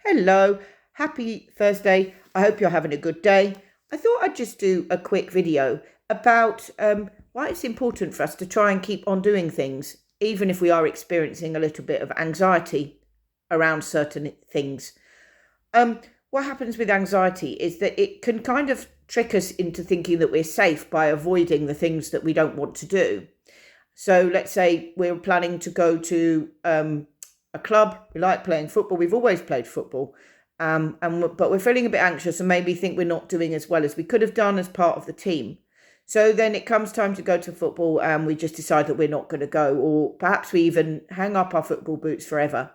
Hello, happy Thursday. I hope you're having a good day. I thought I'd just do a quick video about why it's important for us to try and keep on doing things, even if we are experiencing a little bit of anxiety around certain things. Um, what happens with anxiety is that it can kind of trick us into thinking that we're safe by avoiding the things that we don't want to do. So let's say we're planning to go to a club. We like playing football. We've always played football, but we're feeling a bit anxious and maybe think we're not doing as well as we could have done as part of the team. So then it comes time to go to football, and we just decide that we're not going to go, or perhaps we even hang up our football boots forever.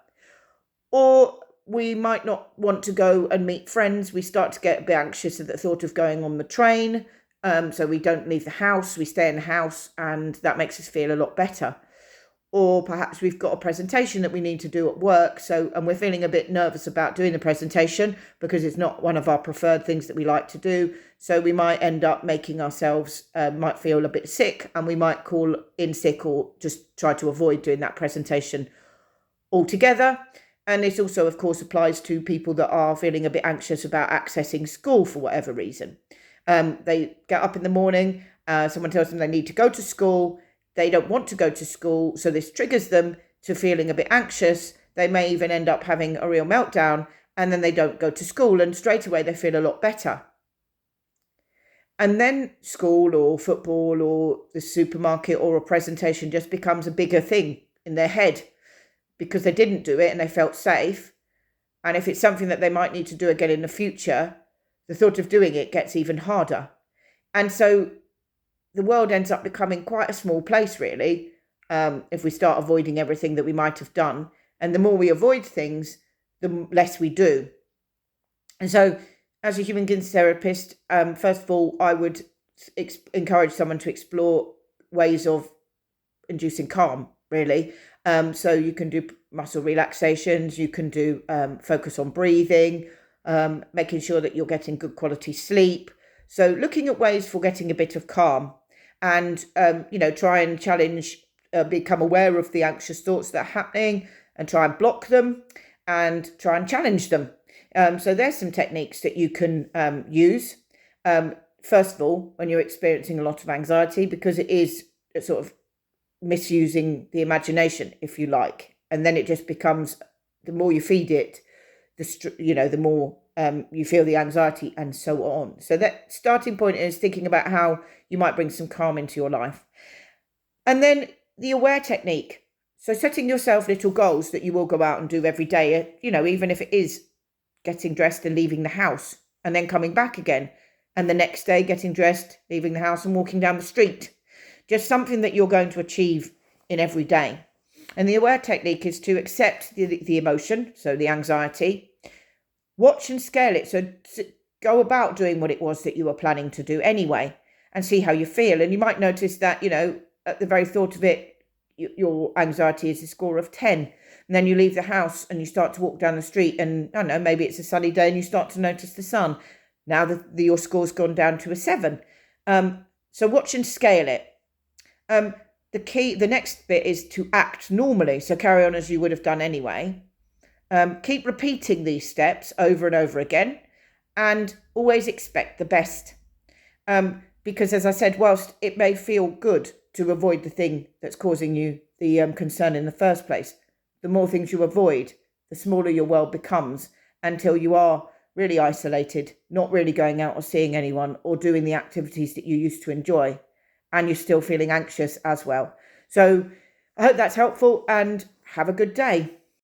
Or we might not want to go and meet friends. We start to get a bit anxious at the thought of going on the train. So we don't leave the house, we stay in the house, and that makes us feel a lot better. Or perhaps we've got a presentation that we need to do at work, and we're feeling a bit nervous about doing the presentation because it's not one of our preferred things that we like to do. So we might end up making ourselves might feel a bit sick, and we might call in sick or just try to avoid doing that presentation altogether. And this also, of course, applies to people that are feeling a bit anxious about accessing school for whatever reason. They get up in the morning, someone tells them they need to go to school, they don't want to go to school, so this triggers them to feeling a bit anxious. They may even end up having a real meltdown, and then they don't go to school, and straight away they feel a lot better. And then school or football or the supermarket or a presentation just becomes a bigger thing in their head because they didn't do it and they felt safe. And if it's something that they might need to do again in the future, the thought of doing it gets even harder. And so the world ends up becoming quite a small place, really, if we start avoiding everything that we might have done. And the more we avoid things, the less we do. And so, as a human kinesiologist therapist, first of all, I would encourage someone to explore ways of inducing calm, really. So you can do muscle relaxations, you can do focus on breathing, making sure that you're getting good quality sleep. So looking at ways for getting a bit of calm and, try and challenge, become aware of the anxious thoughts that are happening and try and block them and try and challenge them. So there's some techniques that you can use. First of all, when you're experiencing a lot of anxiety, because it is a sort of misusing the imagination, if you like, and then it just becomes, the more you feed it, the more you feel the anxiety and so on. So that starting point is thinking about how you might bring some calm into your life. And then the aware technique. So setting yourself little goals that you will go out and do every day, even if it is getting dressed and leaving the house and then coming back again, and the next day getting dressed, leaving the house and walking down the street. Just something that you're going to achieve in every day. And the aware technique is to accept the emotion, so the anxiety, watch and scale it. So go about doing what it was that you were planning to do anyway and see how you feel. And you might notice that, at the very thought of it, your anxiety is a score of 10. And then you leave the house and you start to walk down the street and, I don't know, maybe it's a sunny day and you start to notice the sun. Now your score's gone down to a 7. So watch and scale it. The next bit is to act normally. So carry on as you would have done anyway. Keep repeating these steps over and over again and always expect the best. Because as I said, whilst it may feel good to avoid the thing that's causing you the concern in the first place, the more things you avoid, the smaller your world becomes until you are really isolated, not really going out or seeing anyone or doing the activities that you used to enjoy. And you're still feeling anxious as well. So I hope that's helpful and have a good day.